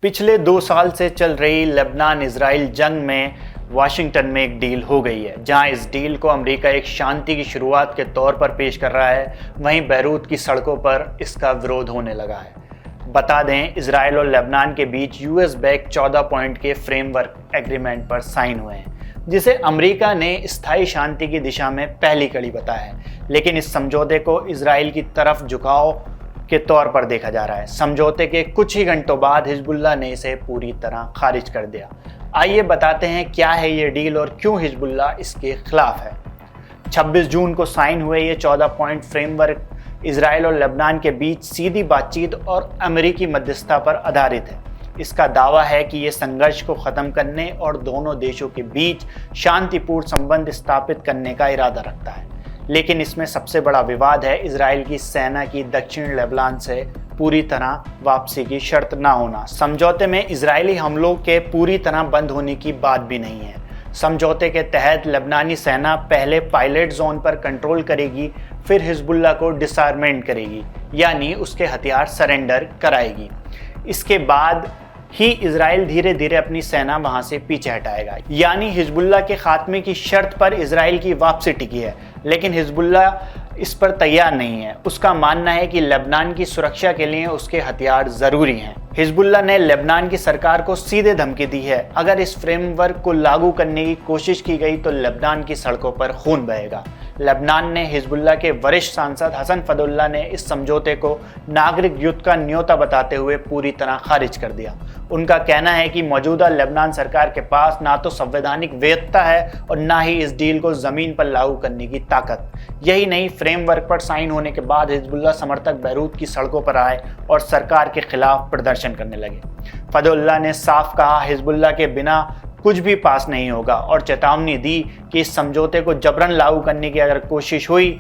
पिछले 2 साल से चल रही लेबनान इजराइल जंग में वाशिंगटन में एक डील हो गई है, जहां इस डील को अमेरिका एक शांति की शुरुआत के तौर पर पेश कर रहा है। वहीं बैरूत की सड़कों पर इसका विरोध होने लगा है। बता दें, इजराइल और लेबनान के बीच यूएस बैक 14 पॉइंट के फ्रेमवर्क एग्रीमेंट पर साइन हुए हैं, जिसे अमेरिका ने स्थायी शांति की दिशा में पहली कड़ी बताया है। लेकिन इस समझौते को इजराइल की तरफ झुकाव के तौर पर देखा जा रहा है। समझौते के कुछ ही घंटों बाद हिजबुल्लाह ने इसे पूरी तरह खारिज कर दिया। आइए बताते हैं क्या है ये डील और क्यों हिजबुल्लाह इसके खिलाफ है। 26 जून को साइन हुए ये 14 पॉइंट फ्रेमवर्क इजराइल और लेबनान के बीच सीधी बातचीत और अमेरिकी मध्यस्थता पर आधारित है। इसका दावा है कि ये संघर्ष को ख़त्म करने और दोनों देशों के बीच शांतिपूर्ण संबंध स्थापित करने का इरादा रखता है। लेकिन इसमें सबसे बड़ा विवाद है इजराइल की सेना की दक्षिण लेबनान से पूरी तरह वापसी की शर्त ना होना। समझौते में इजरायली हमलों के पूरी तरह बंद होने की बात भी नहीं है। समझौते के तहत लेबनानी सेना पहले पायलट जोन पर कंट्रोल करेगी, फिर हिजबुल्लाह को डिसआर्मेंट करेगी, यानी उसके हथियार सरेंडर कराएगी। इसके बाद ही इजराइल धीरे धीरे अपनी सेना वहां से पीछे हटाएगा। यानी हिजबुल्लाह के खात्मे की शर्त पर इजराइल की वापसी टिकी है, लेकिन हिजबुल्लाह इस पर तैयार नहीं है। उसका मानना है कि लेबनान की सुरक्षा के लिए उसके हथियार जरूरी हैं। हिजबुल्लाह ने लेबनान की सरकार को सीधे धमकी दी है, अगर इस फ्रेमवर्क को लागू करने की कोशिश की गई तो लेबनान की सड़कों पर खून बहेगा। लेबनान ने हिजबुल्लाह के वरिष्ठ सांसद हसन फदुल्लाह ने इस समझौते को नागरिक युद्ध का न्योता बताते हुए पूरी तरह खारिज कर दिया। उनका कहना है कि मौजूदा लेबनान सरकार के पास ना तो संवैधानिक वैधता है और ना ही इस डील को जमीन पर लागू करने की ताकत। यही नहीं, फ्रेमवर्क पर साइन होने के बाद हिजबुल्लाह समर्थक बैरूत की सड़कों पर आए और सरकार के खिलाफ प्रदर्शन करने लगे। फदुल्लाह ने साफ कहा, हिजबुल्लाह के बिना कुछ भी पास नहीं होगा और चेतावनी दी कि इस समझौते को जबरन लागू करने की अगर कोशिश हुई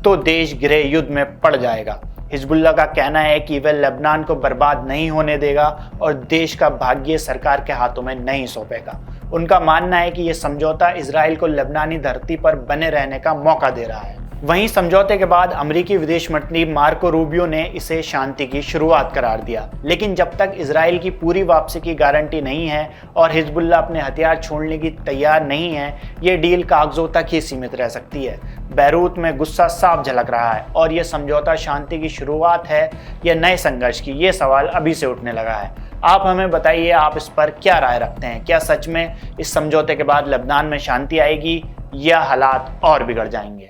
तो देश गृह युद्ध में पड़ जाएगा। हिजबुल्लाह का कहना है कि वह लेबनान को बर्बाद नहीं होने देगा और देश का भाग्य सरकार के हाथों में नहीं सौंपेगा। उनका मानना है कि यह समझौता इजराइल को लेबनानी धरती पर बने रहने का मौका दे रहा है। वहीं समझौते के बाद अमेरिकी विदेश मंत्री मार्को रूबियो ने इसे शांति की शुरुआत करार दिया, लेकिन जब तक इजराइल की पूरी वापसी की गारंटी नहीं है और हिजबुल्लाह अपने हथियार छोड़ने की तैयार नहीं है, ये डील कागजों तक ही सीमित रह सकती है। बैरूत में गुस्सा साफ झलक रहा है और यह समझौता शांति की शुरुआत है या नए संघर्ष की, ये सवाल अभी से उठने लगा है। आप हमें बताइए, आप इस पर क्या राय रखते हैं? क्या सच में इस समझौते के बाद लेबनान में शांति आएगी या हालात और बिगड़ जाएंगे?